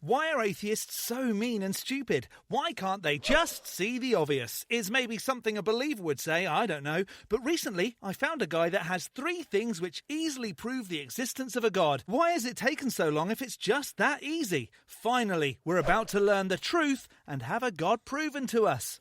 Why are atheists so mean and stupid? Why can't they just see the obvious? Is maybe something a believer would say, I don't know. But recently, I found a guy that has 3 things which easily prove the existence of a god. Why has it taken so long if it's just that easy? Finally, we're about to learn the truth and have a god proven to us.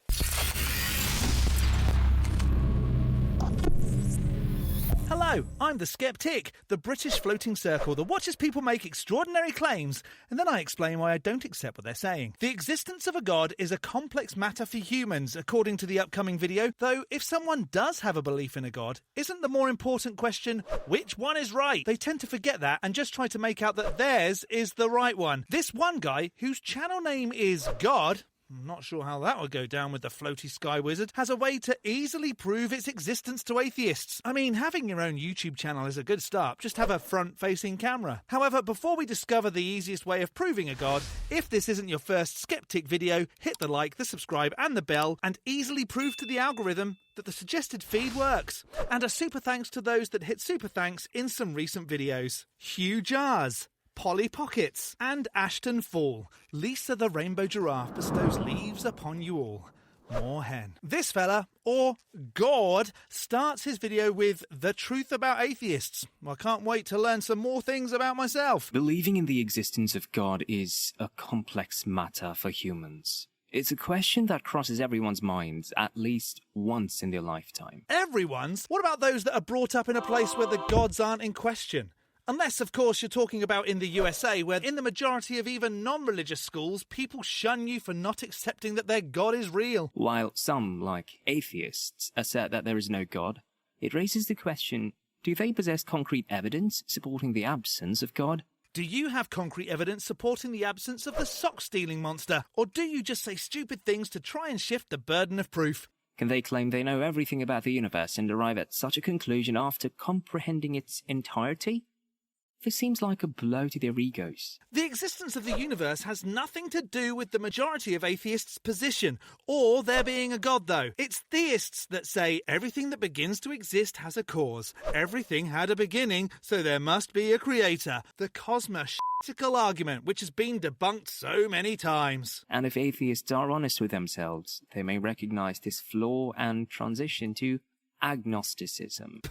Hello, I'm the Skeptic, the British floating circle that watches people make extraordinary claims, and then I explain why I don't accept what they're saying. The existence of a god is a complex matter for humans, according to the upcoming video, though if someone does have a belief in a god, isn't the more important question, which one is right? They tend to forget that and just try to make out that theirs is the right one. This one guy, whose channel name is God, I'm not sure how that would go down with the floaty sky wizard, has a way to easily prove its existence to atheists. I mean, having your own YouTube channel is a good start. Just have a front-facing camera. However, before we discover the easiest way of proving a god, if this isn't your first Skeptic video, hit the like, the subscribe and the bell, and easily prove to the algorithm that the suggested feed works. And a super thanks to those that hit super thanks in some recent videos. Hugh Jars, Polly Pockets, and Ashton Fall. Lisa the Rainbow Giraffe bestows leaves upon you all. More hen. This fella, or God, starts his video with the truth about atheists. I can't wait to learn some more things about myself. Believing in the existence of God is a complex matter for humans. It's a question that crosses everyone's minds at least once in their lifetime. Everyone's? What about those that are brought up in a place where the gods aren't in question? Unless, of course, you're talking about in the USA, where in the majority of even non-religious schools, people shun you for not accepting that their God is real. While some, like atheists, assert that there is no God, it raises the question, do they possess concrete evidence supporting the absence of God? Do you have concrete evidence supporting the absence of the sock-stealing monster? Or do you just say stupid things to try and shift the burden of proof? Can they claim they know everything about the universe and arrive at such a conclusion after comprehending its entirety? This seems like a blow to their egos. The existence of the universe has nothing to do with the majority of atheists' position, or there being a god, though. It's theists that say everything that begins to exist has a cause. Everything had a beginning, so there must be a creator. The cosmological argument, which has been debunked so many times. And if atheists are honest with themselves, they may recognize this flaw and transition to agnosticism.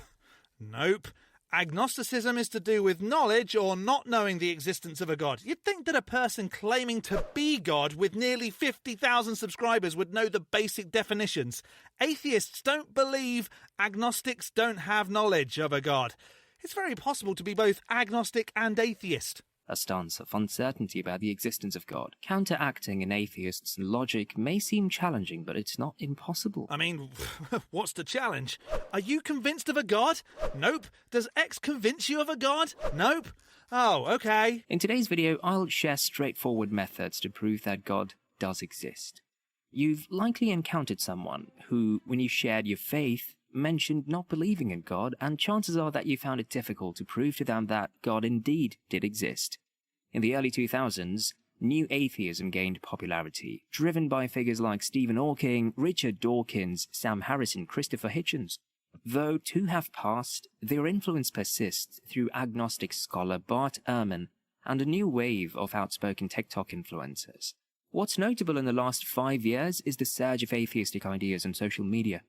Nope. Agnosticism is to do with knowledge or not knowing the existence of a god. You'd think that a person claiming to be God with nearly 50,000 subscribers would know the basic definitions. Atheists don't believe, agnostics don't have knowledge of a god. It's very possible to be both agnostic and atheist. A stance of uncertainty about the existence of God, counteracting an atheist's logic, may seem challenging, but it's not impossible. I mean, what's the challenge? Are you convinced of a god? Nope. Does X convince you of a god? Nope. Oh, okay. In today's video, I'll share straightforward methods to prove that God does exist. You've likely encountered someone who, when you shared your faith, mentioned not believing in God, and chances are that you found it difficult to prove to them that God indeed did exist. In the early 2000s, new atheism gained popularity, driven by figures like Stephen Hawking, Richard Dawkins, Sam Harris, and Christopher Hitchens. Though 2 have passed, their influence persists through agnostic scholar Bart Ehrman and a new wave of outspoken TikTok influencers. What's notable in the last 5 years is the surge of atheistic ideas on social media.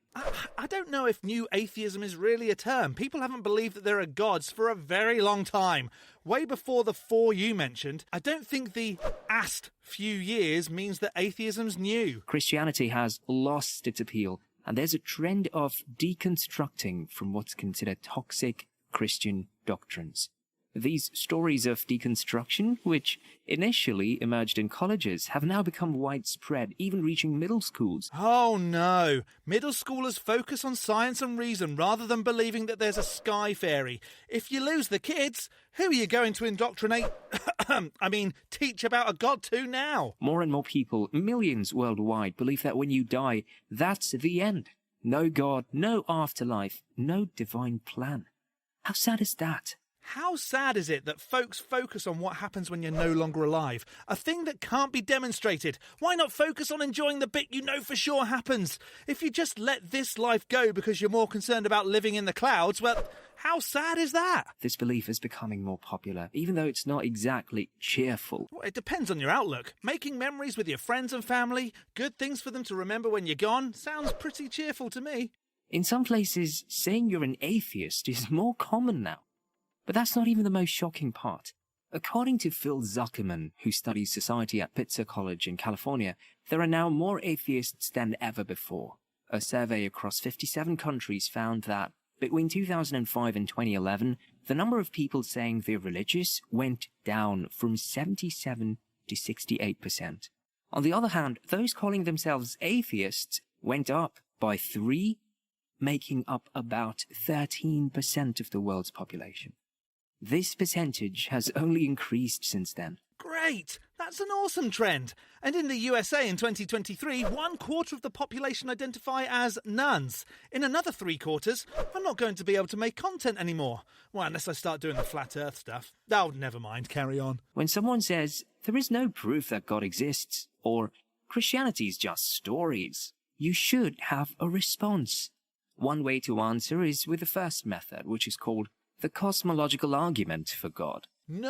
I don't know if new atheism is really a term. People haven't believed that there are gods for a very long time. Way before the 4 you mentioned, I don't think the few years means that atheism's new. Christianity has lost its appeal, and there's a trend of deconstructing from what's considered toxic Christian doctrines. These stories of deconstruction, which initially emerged in colleges, have now become widespread, even reaching middle schools. Oh no! Middle schoolers focus on science and reason rather than believing that there's a sky fairy. If you lose the kids, who are you going to indoctrinate, teach about a god to now? More and more people, millions worldwide, believe that when you die, that's the end. No God, no afterlife, no divine plan. How sad is that? How sad is it that folks focus on what happens when you're no longer alive? A thing that can't be demonstrated. Why not focus on enjoying the bit you know for sure happens? If you just let this life go because you're more concerned about living in the clouds, well, How sad is that? This belief is becoming more popular, even though it's not exactly cheerful. Well, it depends on your outlook. Making memories with your friends and family, good things for them to remember when you're gone, sounds pretty cheerful to me. In some places, saying you're an atheist is more common now. But that's not even the most shocking part. According to Phil Zuckerman, who studies society at Pitzer College in California, there are now more atheists than ever before. A survey across 57 countries found that between 2005 and 2011, the number of people saying they're religious went down from 77 to 68%. On the other hand, those calling themselves atheists went up by 3, making up about 13% of the world's population. This percentage has only increased since then. Great! That's an awesome trend. And in the USA in 2023, 1/4 of the population identify as nuns. In another 3/4, I'm not going to be able to make content anymore. Well, unless I start doing the flat earth stuff. Oh, never mind, carry on. When someone says, there is no proof that God exists, or Christianity's just stories, you should have a response. One way to answer is with the first method, which is called the cosmological argument for God. No!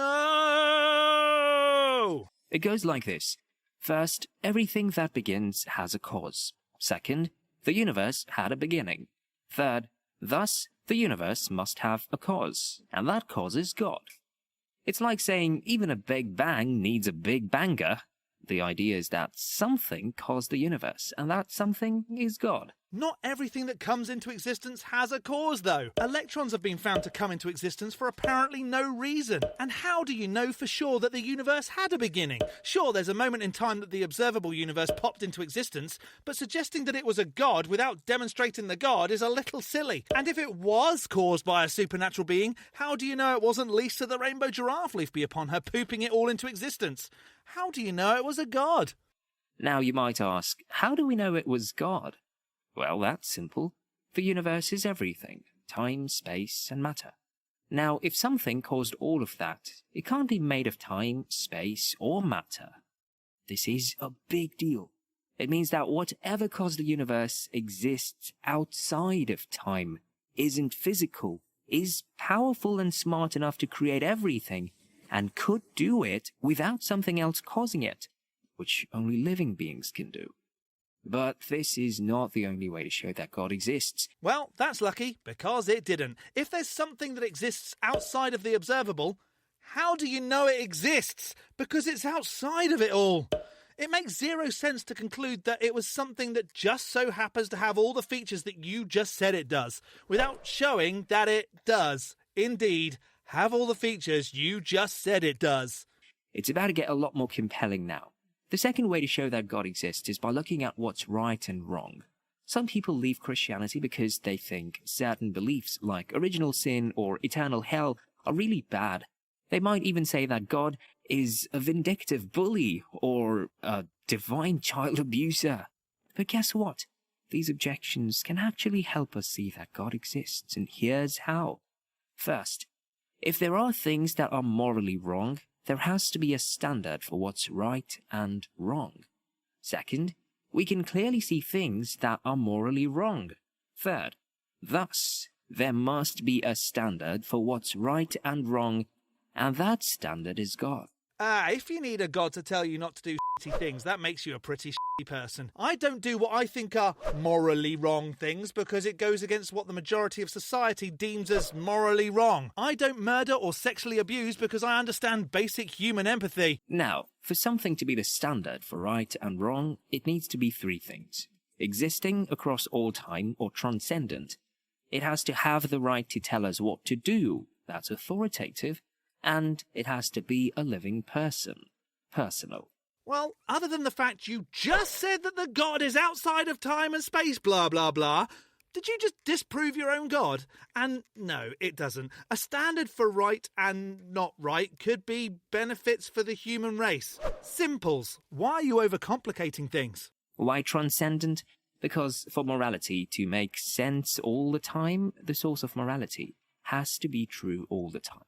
It goes like this. First, everything that begins has a cause. Second, the universe had a beginning. Third, thus, the universe must have a cause, and that cause is God. It's like saying even a big bang needs a big banger. The idea is that something caused the universe, and that something is God. Not everything that comes into existence has a cause, though. Electrons have been found to come into existence for apparently no reason. And how do you know for sure that the universe had a beginning? Sure, there's a moment in time that the observable universe popped into existence, but suggesting that it was a god without demonstrating the god is a little silly. And if it was caused by a supernatural being, how do you know it wasn't Lisa the rainbow giraffe leaf bee upon her pooping it all into existence? How do you know it was a god? Now you might ask, how do we know it was God? Well, that's simple. The universe is everything. Time, space, and matter. Now, if something caused all of that, it can't be made of time, space, or matter. This is a big deal. It means that whatever caused the universe exists outside of time, isn't physical, is powerful and smart enough to create everything, and could do it without something else causing it, which only living beings can do. But this is not the only way to show that God exists. Well, that's lucky, because it didn't. If there's something that exists outside of the observable, how do you know it exists? Because it's outside of it all. It makes zero sense to conclude that it was something that just so happens to have all the features that you just said it does, without showing that it does, indeed, have all the features you just said it does. It's about to get a lot more compelling now. The second way to show that God exists is by looking at what's right and wrong. Some people leave Christianity because they think certain beliefs like original sin or eternal hell are really bad. They might even say that God is a vindictive bully or a divine child abuser. But guess what? These objections can actually help us see that God exists, and here's how. First, if there are things that are morally wrong, there has to be a standard for what's right and wrong. Second, we can clearly see things that are morally wrong. Third, thus, there must be a standard for what's right and wrong, and that standard is God. If you need a god to tell you not to do shitty things, that makes you a pretty shitty person. I don't do what I think are morally wrong things because it goes against what the majority of society deems as morally wrong. I don't murder or sexually abuse because I understand basic human empathy. Now, for something to be the standard for right and wrong, it needs to be 3 things. Existing across all time or transcendent. It has to have the right to tell us what to do. That's authoritative. And it has to be a living person. Personal. Well, other than the fact you just said that the god is outside of time and space, blah, blah, blah, did you just disprove your own god? And no, it doesn't. A standard for right and not right could be benefits for the human race. Simples. Why are you overcomplicating things? Why transcendent? Because for morality to make sense all the time, the source of morality has to be true all the time.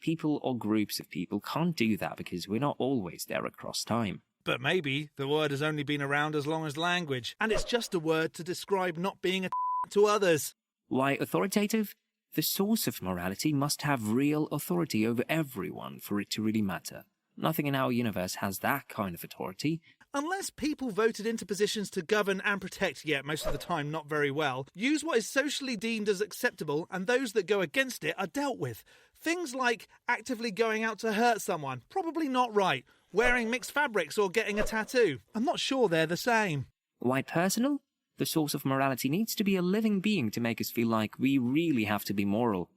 People or groups of people can't do that because we're not always there across time. But maybe the word has only been around as long as language, and it's just a word to describe not being a to others. Why authoritative? The source of morality must have real authority over everyone for it to really matter. Nothing in our universe has that kind of authority. Unless people voted into positions to govern and protect, yet most of the time not very well, use what is socially deemed as acceptable, and those that go against it are dealt with. Things like actively going out to hurt someone, probably not right. Wearing mixed fabrics or getting a tattoo, I'm not sure they're the same. Why personal? The source of morality needs to be a living being to make us feel like we really have to be moral.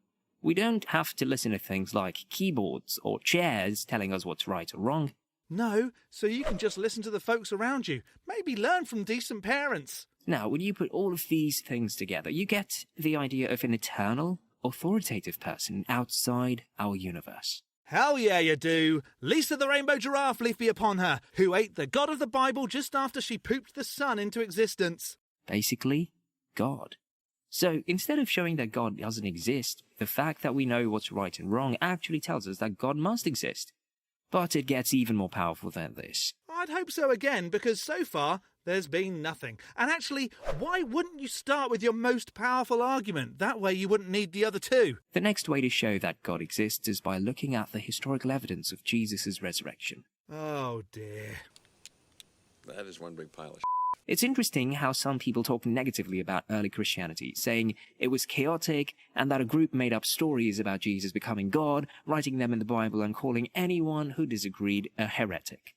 We don't have to listen to things like keyboards or chairs telling us what's right or wrong. No, so you can just listen to the folks around you. Maybe learn from decent parents. Now, when you put all of these things together, you get the idea of an eternal, authoritative person outside our universe. Hell yeah, you do. Lisa the rainbow giraffe, leave be upon her, who ate the God of the Bible just after she pooped the sun into existence. Basically, God. So, instead of showing that God doesn't exist, the fact that we know what's right and wrong actually tells us that God must exist. But it gets even more powerful than this. I'd hope so again, because so far, there's been nothing. And actually, why wouldn't you start with your most powerful argument? That way you wouldn't need the other two. The next way to show that God exists is by looking at the historical evidence of Jesus' resurrection. Oh dear. That is one big pile of It's interesting how some people talk negatively about early Christianity, saying it was chaotic and that a group made up stories about Jesus becoming God, writing them in the Bible and calling anyone who disagreed a heretic.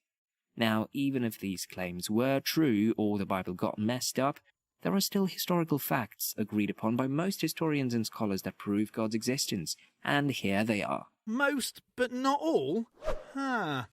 Now, even if these claims were true or the Bible got messed up, there are still historical facts agreed upon by most historians and scholars that prove God's existence, and here they are. Most, but not all? Huh.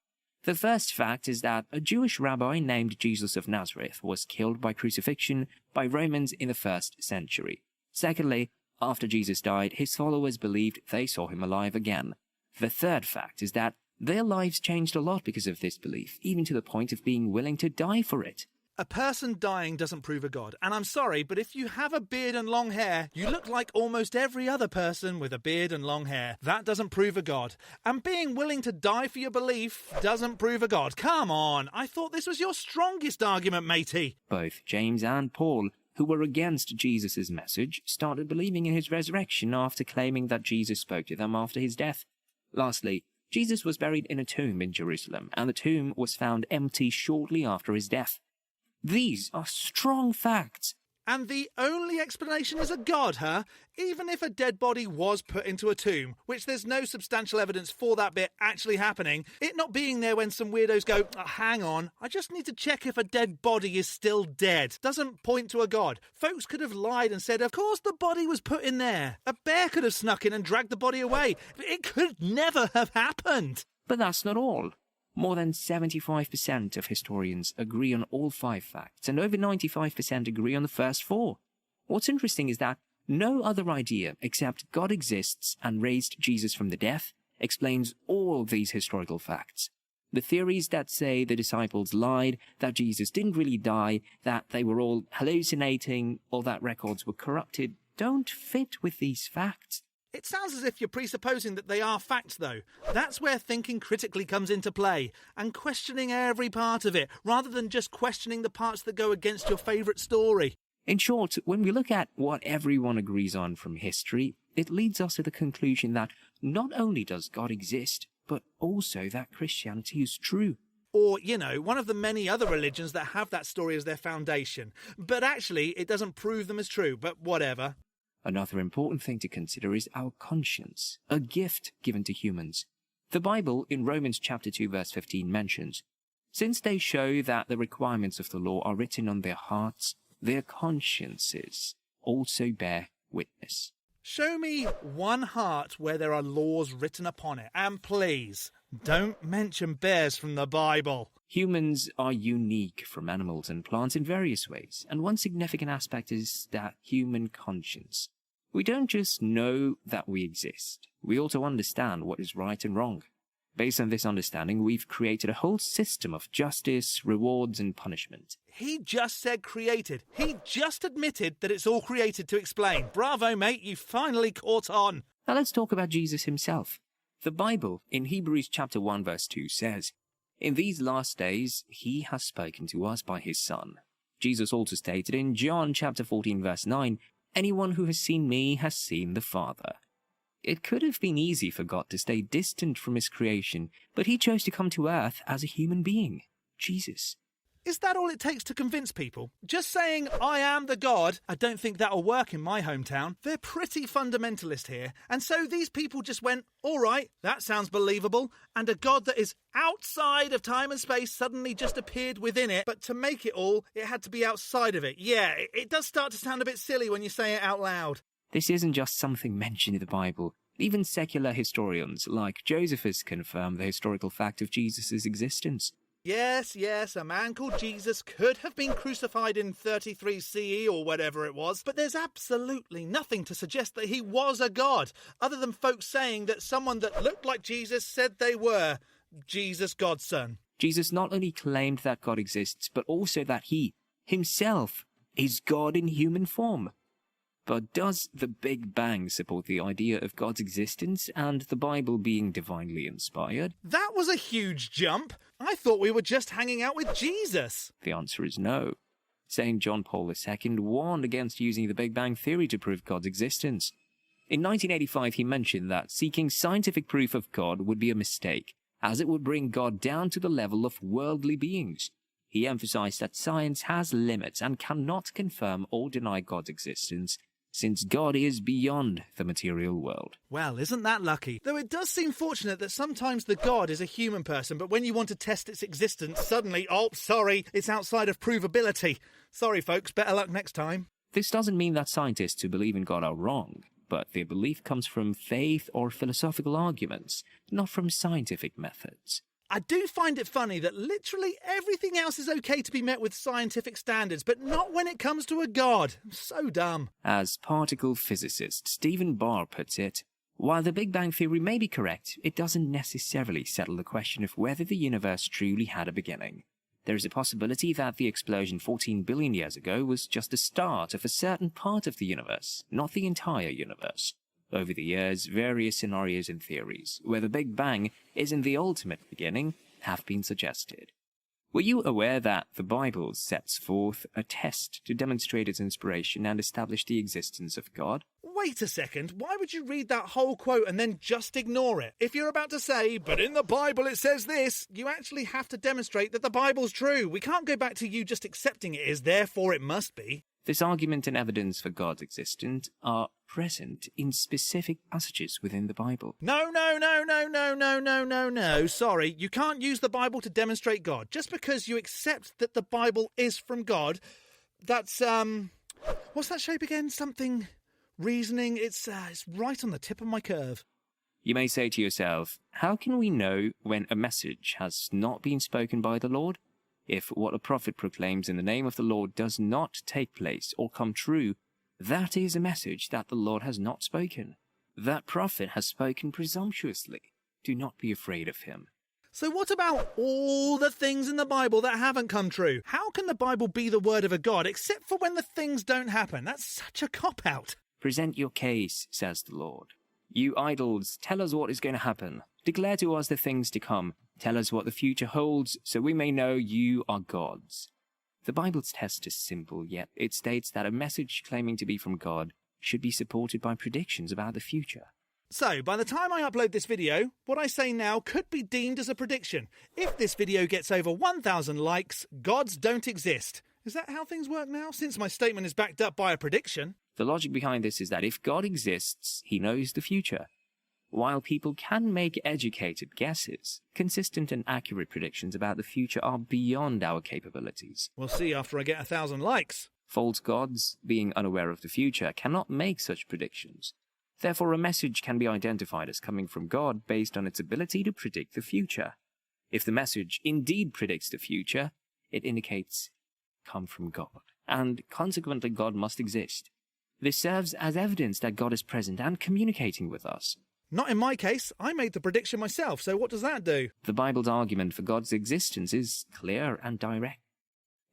The first fact is that a Jewish rabbi named Jesus of Nazareth was killed by crucifixion by Romans in the 1st century. Secondly, after Jesus died, his followers believed they saw him alive again. The third fact is that their lives changed a lot because of this belief, even to the point of being willing to die for it. A person dying doesn't prove a god, and I'm sorry, but if you have a beard and long hair, you look like almost every other person with a beard and long hair. That doesn't prove a god. And being willing to die for your belief doesn't prove a god. Come on, I thought this was your strongest argument, matey. Both James and Paul, who were against Jesus' message, started believing in his resurrection after claiming that Jesus spoke to them after his death. Lastly, Jesus was buried in a tomb in Jerusalem, and the tomb was found empty shortly after his death. These are strong facts. And the only explanation is a god, huh? Even if a dead body was put into a tomb, which there's no substantial evidence for that bit actually happening, it not being there when some weirdos go, hang on, I just need to check if a dead body is still dead, doesn't point to a god. Folks could have lied and said, of course the body was put in there. A bear could have snuck in and dragged the body away. It could never have happened. But that's not all. More than 75% of historians agree on all 5 facts, and over 95% agree on the first 4. What's interesting is that no other idea except God exists and raised Jesus from the death explains all of these historical facts. The theories that say the disciples lied, that Jesus didn't really die, that they were all hallucinating, or that records were corrupted, don't fit with these facts. It sounds as if you're presupposing that they are facts, though. That's where thinking critically comes into play, and questioning every part of it, rather than just questioning the parts that go against your favourite story. In short, when we look at what everyone agrees on from history, it leads us to the conclusion that not only does God exist, but also that Christianity is true. Or, one of the many other religions that have that story as their foundation. But actually, it doesn't prove them as true, but whatever. Another important thing to consider is our conscience, a gift given to humans. The Bible, in Romans chapter 2 verse 15, mentions, "Since they show that the requirements of the law are written on their hearts, their consciences also bear witness." Show me one heart where there are laws written upon it, and please, don't mention bears from the Bible. Humans are unique from animals and plants in various ways, and one significant aspect is that human conscience. We don't just know that we exist, we also understand what is right and wrong. Based on this understanding, we've created a whole system of justice, rewards, and punishment. He just said created. He just admitted that it's all created to explain. Bravo, mate, you finally caught on. Now let's talk about Jesus himself. The Bible, in Hebrews chapter 1 verse 2 says, "In these last days, he has spoken to us by his Son." Jesus also stated in John chapter 14 verse 9, Anyone who has seen me has seen the Father. It could have been easy for God to stay distant from his creation, but he chose to come to earth as a human being, Jesus. Is that all it takes to convince people? Just saying, I am the God, I don't think that'll work in my hometown. They're pretty fundamentalist here. And so these people just went, all right, that sounds believable. And a God that is outside of time and space suddenly just appeared within it. But to make it all, it had to be outside of it. Yeah, it does start to sound a bit silly when you say it out loud. This isn't just something mentioned in the Bible. Even secular historians like Josephus confirm the historical fact of Jesus' existence. Yes, a man called Jesus could have been crucified in 33 CE or whatever it was, but there's absolutely nothing to suggest that he was a god, other than folks saying that someone that looked like Jesus said they were Jesus, God's son. Jesus not only claimed that God exists, but also that he, himself, is God in human form. But does the Big Bang support the idea of God's existence and the Bible being divinely inspired? That was a huge jump. I thought we were just hanging out with Jesus. The answer is no. St. John Paul II warned against using the Big Bang theory to prove God's existence. In 1985, he mentioned that seeking scientific proof of God would be a mistake, as it would bring God down to the level of worldly beings. He emphasized that science has limits and cannot confirm or deny God's existence, since God is beyond the material world. Well, isn't that lucky? Though it does seem fortunate that sometimes the God is a human person, but when you want to test its existence, suddenly, oh, sorry, it's outside of provability. Sorry, folks, better luck next time. This doesn't mean that scientists who believe in God are wrong, but their belief comes from faith or philosophical arguments, not from scientific methods. I do find it funny that literally everything else is okay to be met with scientific standards, but not when it comes to a god. So dumb. As particle physicist Stephen Barr puts it, while the Big Bang Theory may be correct, it doesn't necessarily settle the question of whether the universe truly had a beginning. There is a possibility that the explosion 14 billion years ago was just the start of a certain part of the universe, not the entire universe. Over the years, various scenarios and theories, where the Big Bang isn't the ultimate beginning, have been suggested. Were you aware that the Bible sets forth a test to demonstrate its inspiration and establish the existence of God? Wait a second, why would you read that whole quote and then just ignore it? If you're about to say, but in the Bible it says this, you actually have to demonstrate that the Bible's true. We can't go back to you just accepting it is, therefore it must be. This argument and evidence for God's existence are present in specific passages within the Bible. No. Sorry, you can't use the Bible to demonstrate God. Just because you accept that the Bible is from God, that's, what's that shape again? Something reasoning. It's right on the tip of my curve. You may say to yourself, how can we know when a message has not been spoken by the Lord? If what a prophet proclaims in the name of the Lord does not take place or come true, that is a message that the Lord has not spoken. That prophet has spoken presumptuously. Do not be afraid of him. So what about all the things in the Bible that haven't come true? How can the Bible be the word of a God except for when the things don't happen? That's such a cop-out. Present your case, says the Lord. You idols, tell us what is going to happen. Declare to us the things to come. Tell us what the future holds, so we may know you are gods. The Bible's test is simple, yet it states that a message claiming to be from God should be supported by predictions about the future. So, by the time I upload this video, what I say now could be deemed as a prediction. If this video gets over 1,000 likes, gods don't exist. Is that how things work now, since my statement is backed up by a prediction? The logic behind this is that if God exists, he knows the future. While people can make educated guesses, consistent and accurate predictions about the future are beyond our capabilities. We'll see after I get 1,000 likes. False gods, being unaware of the future, cannot make such predictions. Therefore, a message can be identified as coming from God based on its ability to predict the future. If the message indeed predicts the future, it indicates come from God, and consequently God must exist. This serves as evidence that God is present and communicating with us. Not in my case. I made the prediction myself, so what does that do? The Bible's argument for God's existence is clear and direct.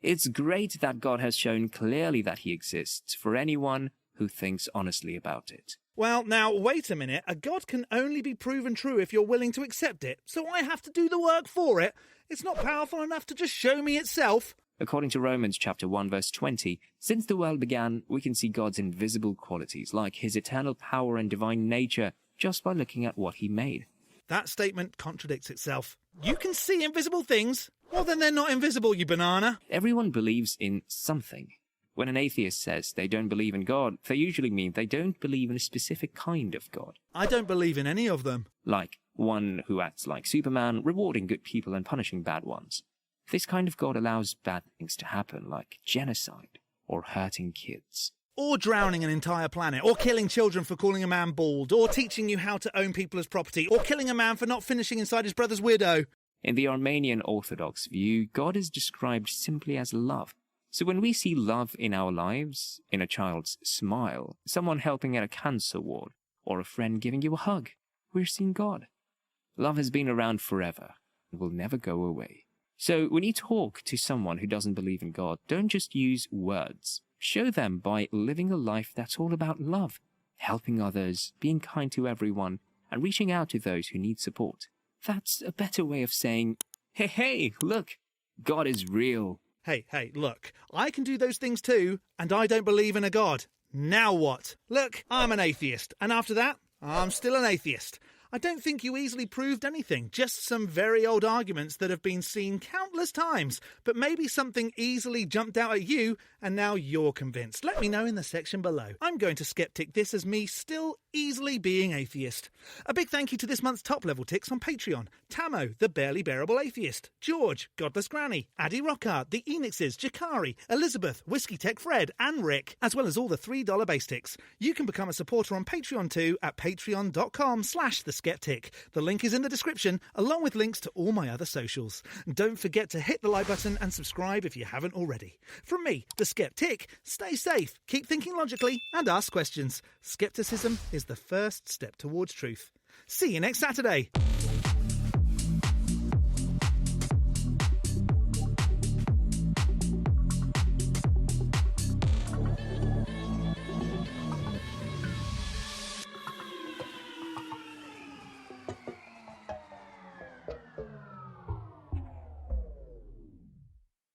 It's great that God has shown clearly that he exists for anyone who thinks honestly about it. Well, now, wait a minute. A God can only be proven true if you're willing to accept it, so I have to do the work for it. It's not powerful enough to just show me itself. According to Romans chapter 1 verse 20, since the world began, we can see God's invisible qualities, like his eternal power and divine nature, just by looking at what he made. That statement contradicts itself. You can see invisible things? Well, then they're not invisible, you banana. Everyone believes in something. When an atheist says they don't believe in God, they usually mean they don't believe in a specific kind of God. I don't believe in any of them. Like one who acts like Superman, rewarding good people and punishing bad ones. This kind of God allows bad things to happen, like genocide or hurting kids. Or drowning an entire planet, or killing children for calling a man bald, or teaching you how to own people as property, or killing a man for not finishing inside his brother's widow. In the Armenian Orthodox view, God is described simply as love. So when we see love in our lives, in a child's smile, someone helping at a cancer ward, or a friend giving you a hug, we're seeing God. Love has been around forever and will never go away. So when you talk to someone who doesn't believe in God, don't just use words. Show them by living a life that's all about love, helping others, being kind to everyone, and reaching out to those who need support. That's a better way of saying, hey, look, God is real. Hey, look, I can do those things too, and I don't believe in a God. Now what? Look, I'm an atheist, and after that, I'm still an atheist. I don't think you easily proved anything, just some very old arguments that have been seen countless times, but maybe something easily jumped out at you and now you're convinced. Let me know in the section below. I'm going to skeptic this as me still easily being atheist. A big thank you to this month's top level ticks on Patreon. Tamo, the barely bearable atheist. George, Godless Granny. Addy Rockhart, the Enixes, Jakari, Elizabeth, Whiskey Tech Fred and Rick, as well as all the $3 base ticks. You can become a supporter on Patreon too at patreon.com/theskeptic. The link is in the description, along with links to all my other socials. Don't forget to hit the like button and subscribe if you haven't already. From me, the Skeptic, stay safe, keep thinking logically, and ask questions. Skepticism is the first step towards truth. See you next Saturday.